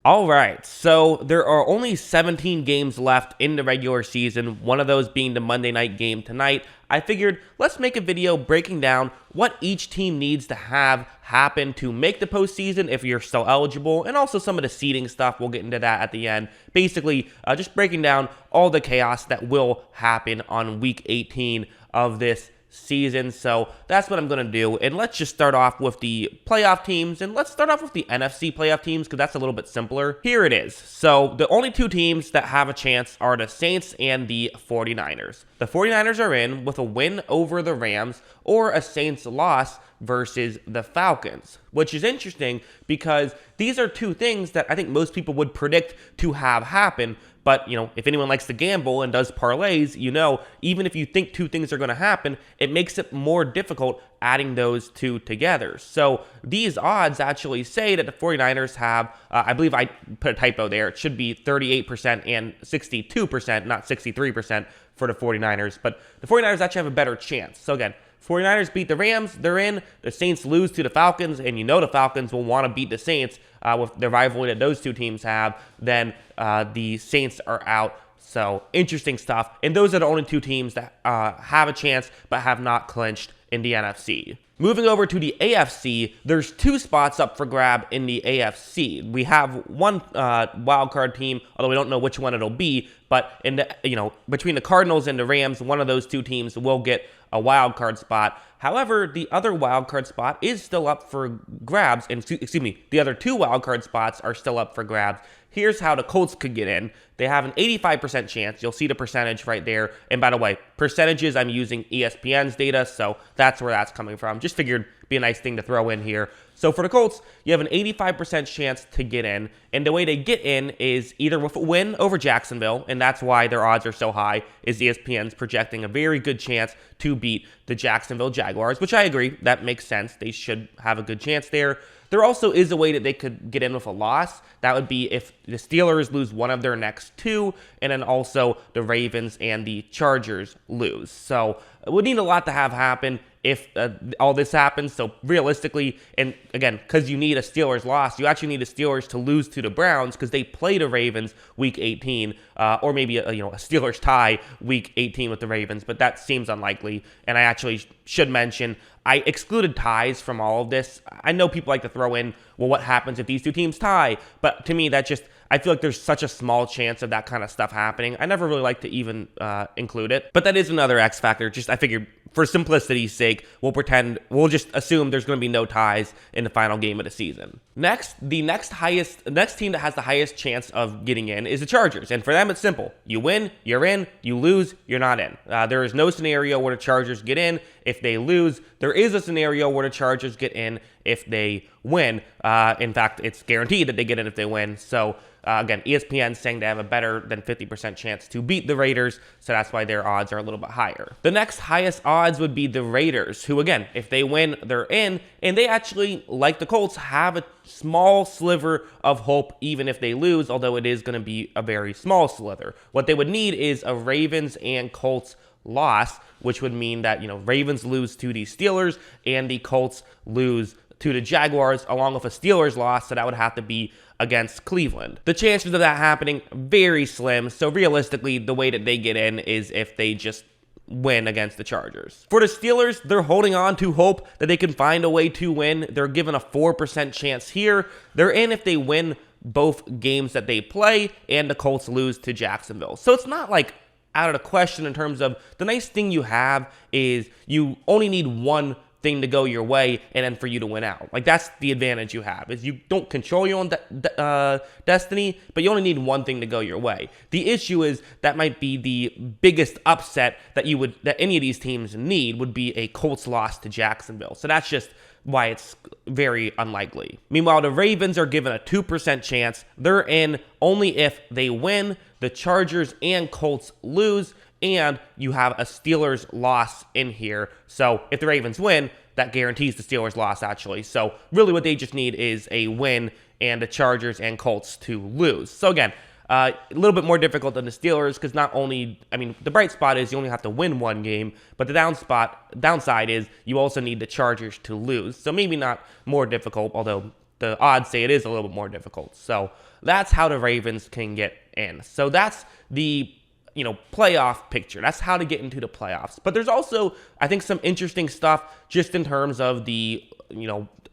All right, so there are only 17 games left in the regular season, one of those being the Monday night game tonight. I figured let's make a video breaking down what each team needs to have happen to make the postseason if you're still eligible, and also some of the seeding stuff. We'll get into that at the end. Basically, just breaking down all the chaos that will happen on week 18 of this season. So that's what I'm going to do. And let's just start off with the playoff teams. And let's start off with the NFC playoff teams because that's a little bit simpler. Here it is. So the only two teams that have a chance are the Saints and the 49ers. The 49ers are in with a win over the Rams or a Saints loss versus the Falcons, which is interesting because these are two things that I think most people would predict to have happen. But, if anyone likes to gamble and does parlays, even if you think two things are going to happen, it makes it more difficult adding those two together. So these odds actually say that the 49ers have, I believe I put a typo there, it should be 38% and 62%, not 63% for the 49ers. But the 49ers actually have a better chance. So again, 49ers beat the Rams, they're in. The Saints lose to the Falcons, and the Falcons will want to beat the Saints with the rivalry that those two teams have. Then the Saints are out. So interesting stuff. And those are the only two teams that have a chance but have not clinched in the NFC. Moving over to the AFC, there's two spots up for grab in the AFC. We have one wild card team, although we don't know which one it'll be. But in the between the Cardinals and the Rams, one of those two teams will get a wild card spot. However, the other wild card spot is still up for grabs. And the other two wild card spots are still up for grabs. Here's how the Colts could get in. They have an 85% chance. You'll see the percentage right there. And by the way, percentages, I'm using ESPN's data, so that's where that's coming from. Just figured it'd be a nice thing to throw in here. So for the Colts, you have an 85% chance to get in. And the way they get in is either with a win over Jacksonville, and that's why their odds are so high, is ESPN's projecting a very good chance to beat the Jacksonville Jaguars, which I agree, that makes sense. They should have a good chance there. There also is a way that they could get in with a loss. That would be if the Steelers lose one of their next two, and then also the Ravens and the Chargers lose. So it would need a lot to have happen if all this happens. So realistically, and again, because you need a Steelers loss, you actually need the Steelers to lose to the Browns because they play the Ravens week 18, or maybe a Steelers tie week 18 with the Ravens, but that seems unlikely. And I actually should mention, I excluded ties from all of this. I know people like to throw in, well, what happens if these two teams tie? But to me, I feel like there's such a small chance of that kind of stuff happening. I never really like to even include it. But that is another X factor. I figured for simplicity's sake, we'll just assume there's going to be no ties in the final game of the season. Next, the next team that has the highest chance of getting in is the Chargers. And for them, it's simple. You win, you're in. You lose, you're not in. There is no scenario where the Chargers get in if they lose. There is a scenario where the Chargers get in if they win. In fact, it's guaranteed that they get in if they win. So again, ESPN's saying they have a better than 50% chance to beat the Raiders, so that's why their odds are a little bit higher. The next highest odds would be the Raiders, who again, if they win, they're in, and they actually, like the Colts, have a small sliver of hope even if they lose, although it is going to be a very small sliver. What they would need is a Ravens and Colts loss, which would mean that, Ravens lose to the Steelers and the Colts lose to the Jaguars, along with a Steelers loss, so that would have to be against Cleveland. The chances of that happening, very slim, so realistically, the way that they get in is if they just win against the Chargers. For the Steelers, they're holding on to hope that they can find a way to win. They're given a 4% chance here. They're in if they win both games that they play, and the Colts lose to Jacksonville. So it's not like out of the question in terms of, the nice thing you have is you only need one thing to go your way and then for you to win out. Like, that's the advantage you have, is you don't control your own destiny, but you only need one thing to go your way. The issue is that might be the biggest upset that any of these teams need would be a Colts loss to Jacksonville. So that's just why it's very unlikely. Meanwhile, the Ravens are given a 2% chance. They're in only if they win, the Chargers and Colts lose, and you have a Steelers loss in here. So if the Ravens win, that guarantees the Steelers loss, actually. So really what they just need is a win and the Chargers and Colts to lose. So again, a little bit more difficult than the Steelers because the bright spot is you only have to win one game, but the downside is you also need the Chargers to lose. So maybe not more difficult, although the odds say it is a little bit more difficult. So that's how the Ravens can get in. So that's the playoff picture. That's how to get into the playoffs. But there's also, I think, some interesting stuff just in terms of the,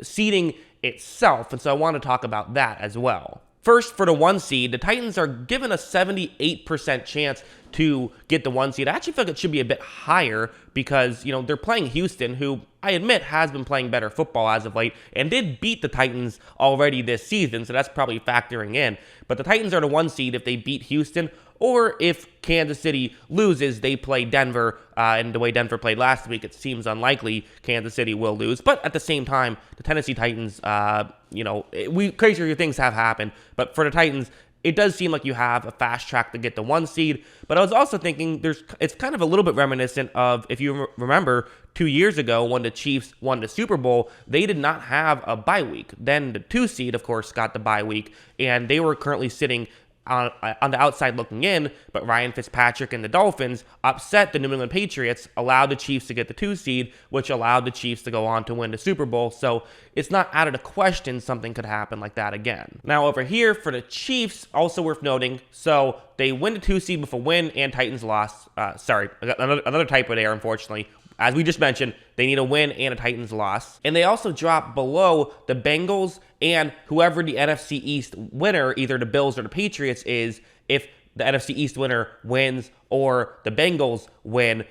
seeding itself. And so I want to talk about that as well. First, for the 1 seed, the Titans are given a 78% chance to get the 1 seed. I actually feel like it should be a bit higher because, they're playing Houston, who I admit has been playing better football as of late and did beat the Titans already this season, so that's probably factoring in. But the Titans are the 1 seed if they beat Houston, or if Kansas City loses, they play Denver, and the way Denver played last week, it seems unlikely Kansas City will lose. But at the same time, the Tennessee Titans, crazier things have happened. But for the Titans, it does seem like you have a fast track to get the 1 seed. But I was also thinking it's kind of a little bit reminiscent of, if you remember, 2 years ago when the Chiefs won the Super Bowl, they did not have a bye week. Then the 2 seed, of course, got the bye week, and they were currently sitting on the outside looking in, but Ryan Fitzpatrick and the Dolphins upset the New England Patriots, allowed the Chiefs to get the 2 seed, which allowed the Chiefs to go on to win the Super Bowl. So it's not out of the question something could happen like that again. Now over here for the Chiefs, also worth noting, so they win the 2 seed with a win and Titans loss. Sorry, I got another typo there, unfortunately. As we just mentioned, they need a win and a Titans loss. And they also drop below the Bengals and whoever the NFC East winner, either the Bills or the Patriots, is. If the NFC East winner wins or the Bengals win,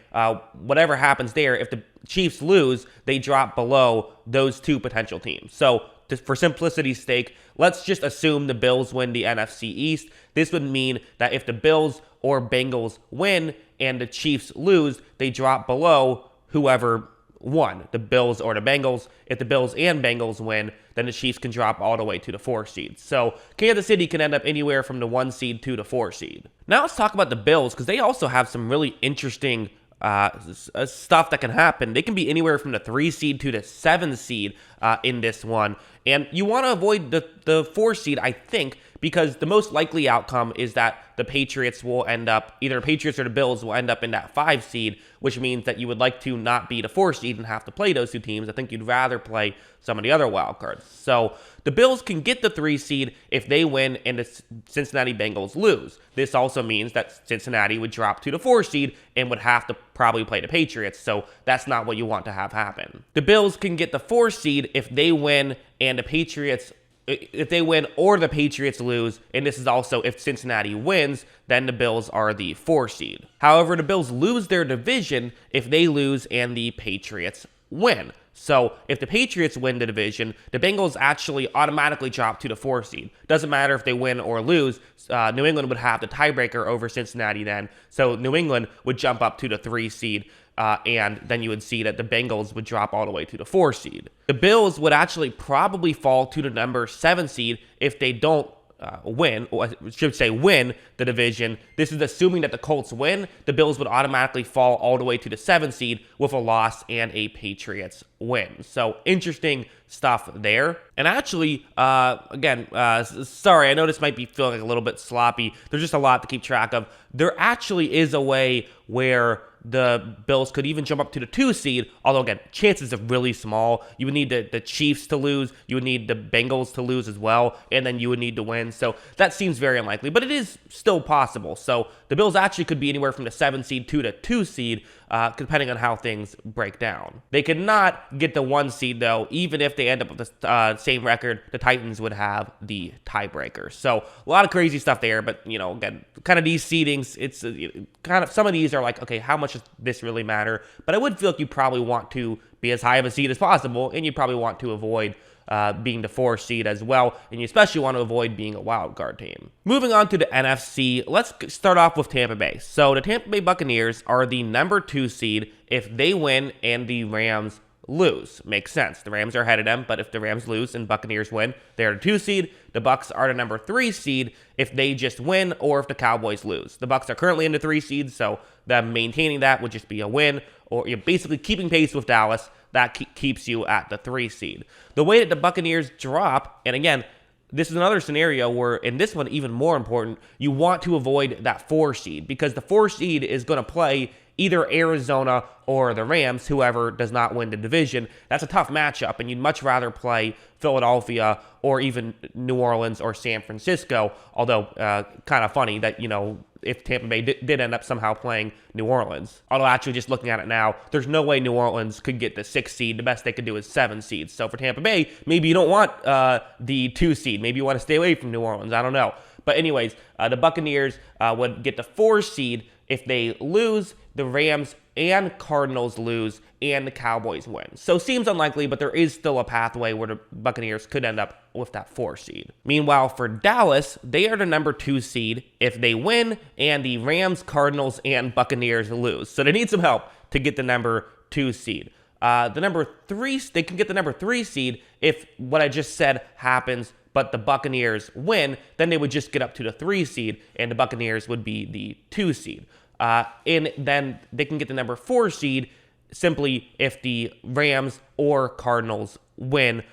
whatever happens there, if the Chiefs lose, they drop below those 2 potential teams. So for simplicity's sake, let's just assume the Bills win the NFC East. This would mean that if the Bills or Bengals win and the Chiefs lose, they drop below whoever won, the Bills or the Bengals. If the Bills and Bengals win, then the Chiefs can drop all the way to the 4 seed. So Kansas City can end up anywhere from the 1 seed to the 4 seed. Now let's talk about the Bills, because they also have some really interesting stuff that can happen. They can be anywhere from the 3 seed to the 7 seed in this one. And you want to avoid the 4 seed, I think, because the most likely outcome is that the Patriots will end up, either the Patriots or the Bills will end up in that 5 seed, which means that you would like to not be the 4 seed and have to play those 2 teams. I think you'd rather play some of the other wild cards. So the Bills can get the 3 seed if they win and the Cincinnati Bengals lose. This also means that Cincinnati would drop to the 4 seed and would have to probably play the Patriots. So that's not what you want to have happen. The Bills can get the 4 seed if they win and the Patriots, if they win or the Patriots lose, and this is also if Cincinnati wins, then the Bills are the 4 seed. However, the Bills lose their division if they lose and the Patriots win. So if the Patriots win the division, the Bengals actually automatically drop to the 4 seed. Doesn't matter if they win or lose. New England would have the tiebreaker over Cincinnati then. So New England would jump up to the 3 seed. And then you would see that the Bengals would drop all the way to the 4 seed. The Bills would actually probably fall to the number 7 seed if they don't win, or I should say win the division. This is assuming that the Colts win. The Bills would automatically fall all the way to the 7 seed with a loss and a Patriots win. So interesting stuff there. And actually, sorry, I know this might be feeling like a little bit sloppy. There's just a lot to keep track of. There actually is a way where the Bills could even jump up to the 2 seed, although again, chances are really small. You would need the Chiefs to lose, you would need the Bengals to lose as well, and then you would need to win. So that seems very unlikely, but it is still possible. So the Bills actually could be anywhere from the 7 seed to the 2 seed, depending on how things break down. They could not get the 1 seed though, even if they end up with the same record. The Titans would have the tiebreaker. So a lot of crazy stuff there, but again, kind of these seedings, it's kind of, some of these are like, okay, how much does this really matter? But I would feel like you probably want to be as high of a seed as possible, and you probably want to avoid being the 4 seed as well, and you especially want to avoid being a wild card team. Moving on to the NFC, let's start off with Tampa Bay. So the Tampa Bay Buccaneers are the number 2 seed if they win and the Rams lose. Makes sense. The Rams are ahead of them, but if the Rams lose and Buccaneers win, they're the 2 seed. The Bucs are the number 3 seed if they just win or if the Cowboys lose. The Bucs are currently in the 3 seed, so them maintaining that would just be a win, or you're basically keeping pace with Dallas. That keeps you at the 3 seed. The way that the Buccaneers drop, and again, this is another scenario where, in this one even more important, you want to avoid that 4 seed, because the 4 seed is going to play either Arizona or the Rams, whoever does not win the division. That's a tough matchup, and you'd much rather play Philadelphia or even New Orleans or San Francisco, although kind of funny that, if Tampa Bay did end up somehow playing New Orleans. Although actually just looking at it now, there's no way New Orleans could get the 6th seed. The best they could do is 7 seeds. So for Tampa Bay, maybe you don't want the 2 seed. Maybe you want to stay away from New Orleans. I don't know. But anyways, the Buccaneers would get the 4 seed if they lose, the Rams and Cardinals lose, and the Cowboys win. So seems unlikely, but there is still a pathway where the Buccaneers could end up with that 4 seed. Meanwhile, for Dallas, they are the number 2 seed if they win and the Rams, Cardinals, and Buccaneers lose. So they need some help to get the number 2 seed. The number 3, they can get the number 3 seed if what I just said happens, but the Buccaneers win, then they would just get up to the 3 seed, and the Buccaneers would be the 2 seed. And then they can get the number 4 seed simply if the Rams or Cardinals win,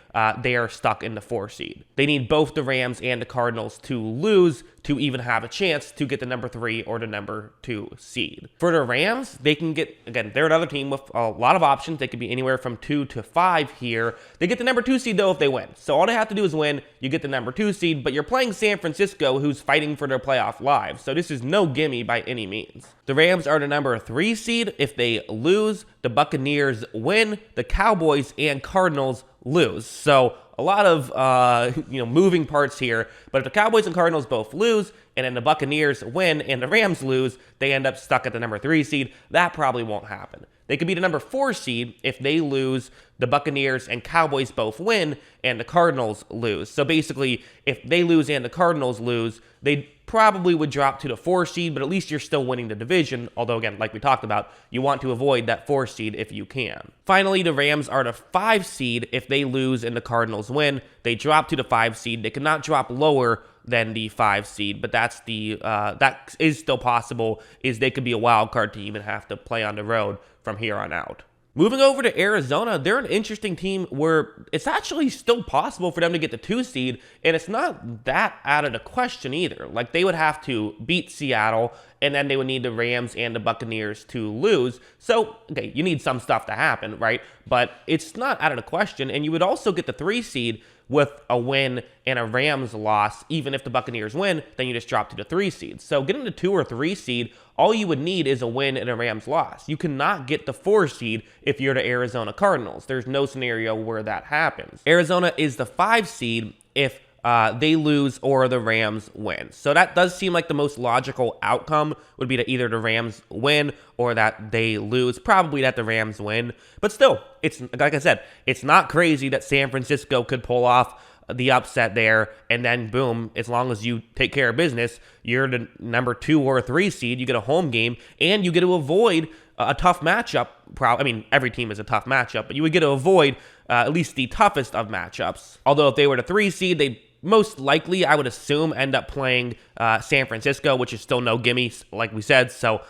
they are stuck in the 4 seed. They need both the Rams and the Cardinals to lose to even have a chance to get the number 3 or the number 2 seed. For the Rams, they can get, again, they're another team with a lot of options. They could be anywhere from 2 to 5 here. They get the number 2 seed, though, if they win. So all they have to do is win. You get the number 2 seed, but you're playing San Francisco, who's fighting for their playoff lives. So this is no gimme by any means. The Rams are the number 3 seed. If they lose, the Buccaneers win. The Cowboys and Cardinals lose. So a lot of moving parts here, but if the Cowboys and Cardinals both lose and then the Buccaneers win and the Rams lose, they end up stuck at the number 3 seed. That probably won't happen. They could be the number 4 seed if they lose, the Buccaneers and Cowboys both win, and the Cardinals lose. So basically, if they lose and the Cardinals lose, they probably would drop to the 4 seed, but at least you're still winning the division. Although, again, like we talked about, you want to avoid that 4 seed if you can. Finally, the Rams are the 5 seed if they lose and the Cardinals win. They drop to the 5 seed. They cannot drop lower than the 5 seed, but that's that is still possible, is they could be a wild card team and have to play on the road from here on out. Moving over to Arizona, they're an interesting team where it's actually still possible for them to get the 2 seed, and it's not that out of the question either. Like, they would have to beat Seattle, and then they would need the Rams and the Buccaneers to lose. So, okay, you need some stuff to happen, right? But it's not out of the question, and you would also get the 3 seed with a win and a Rams loss. Even if the Buccaneers win, then you just drop to the 3 seed. So getting the 2 or 3 seed, all you would need is a win and a Rams loss. You cannot get the 4 seed if you're the Arizona Cardinals. There's no scenario where that happens. Arizona is the 5 seed if they lose or the Rams win. So that does seem like the most logical outcome would be that either the Rams win or that they lose. Probably that the Rams win. But still, it's like I said, it's not crazy that San Francisco could pull off the upset there, and then boom, as long as you take care of business, you're the number 2 or 3 seed. You get a home game, and you get to avoid a tough matchup. I mean, every team is a tough matchup, but you would get to avoid at least the toughest of matchups. Although if they were the 3 seed, they'd most likely, I would assume, end up playing San Francisco, which is still no gimme, like we said. So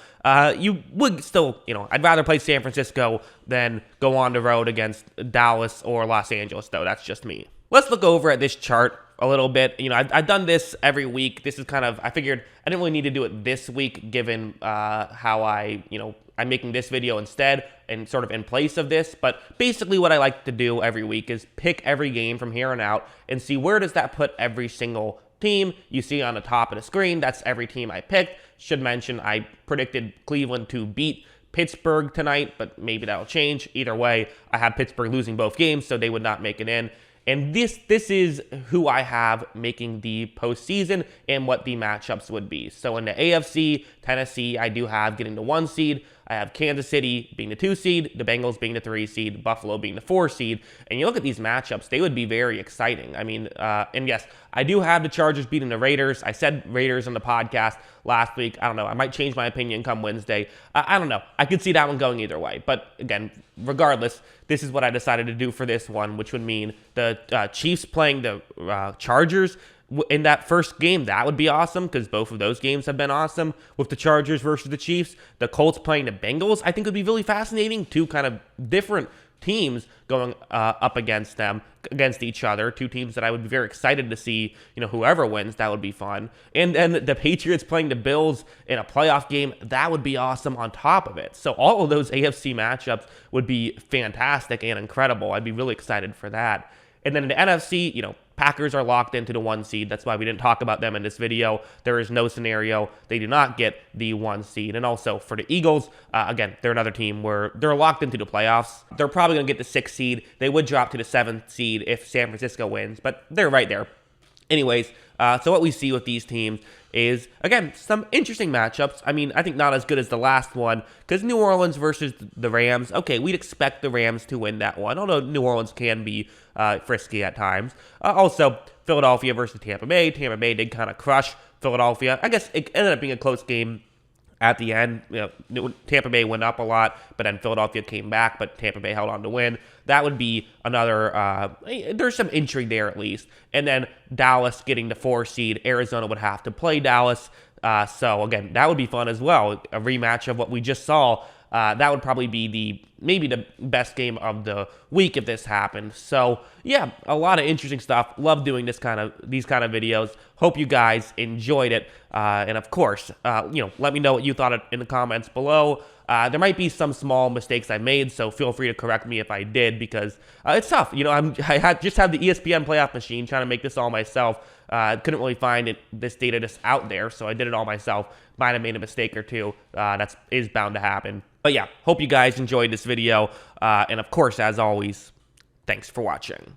you would still, I'd rather play San Francisco than go on the road against Dallas or Los Angeles, though. That's just me. Let's look over at this chart a little bit. I've done this every week. This is I figured I didn't really need to do it this week, given how I'm making this video instead and sort of in place of this. But basically what I like to do every week is pick every game from here on out and see where does that put every single team. You see on the top of the screen, that's every team I picked. Should mention I predicted Cleveland to beat Pittsburgh tonight, but maybe that'll change. Either way, I have Pittsburgh losing both games, so they would not make it in. And this is who I have making the postseason and what the matchups would be. So in the AFC, Tennessee, I do have getting the 1 seed. I have Kansas City being the 2 seed, the Bengals being the 3 seed, Buffalo being the 4 seed. And you look at these matchups, they would be very exciting. I mean, and yes, I do have the Chargers beating the Raiders. I said Raiders on the podcast last week. I don't know. I might change my opinion come Wednesday. I don't know. I could see that one going either way. But again, regardless, this is what I decided to do for this one, which would mean the Chiefs playing the Chargers in that first game. That would be awesome because both of those games have been awesome with the Chargers versus the Chiefs. The Colts playing the Bengals, I think would be really fascinating. 2 kind of different teams going up against each other. Two teams that I would be very excited to see, whoever wins, that would be fun. And then the Patriots playing the Bills in a playoff game, that would be awesome on top of it. So all of those AFC matchups would be fantastic and incredible. I'd be really excited for that. And then in the NFC, Packers are locked into the 1 seed. That's why we didn't talk about them in this video. There is no scenario they do not get the 1 seed. And also for the Eagles, again, they're another team where they're locked into the playoffs. They're probably going to get the 6th seed. They would drop to the 7th seed if San Francisco wins, but they're right there. Anyways, so what we see with these teams is, again, some interesting matchups. I mean, I think not as good as the last one, because New Orleans versus the Rams, okay, we'd expect the Rams to win that one, although New Orleans can be frisky at times. Also, Philadelphia versus Tampa Bay. Tampa Bay did kind of crush Philadelphia. I guess it ended up being a close game at the end. Tampa Bay went up a lot, but then Philadelphia came back, but Tampa Bay held on to win. That would be another, there's some intrigue there at least. And then Dallas getting the 4 seed. Arizona would have to play Dallas. So again, that would be fun as well. A rematch of what we just saw. That would probably be maybe the best game of the week if this happened. So yeah, a lot of interesting stuff. Love doing these kind of videos. Hope you guys enjoyed it. And of course, let me know what you thought in the comments below. There might be some small mistakes I made, so feel free to correct me if I did, because it's tough. I just have the ESPN playoff machine trying to make this all myself. Couldn't really find this data just out there, so I did it all myself. Might have made a mistake or two. That is bound to happen. But yeah, hope you guys enjoyed this video. And of course, as always, thanks for watching.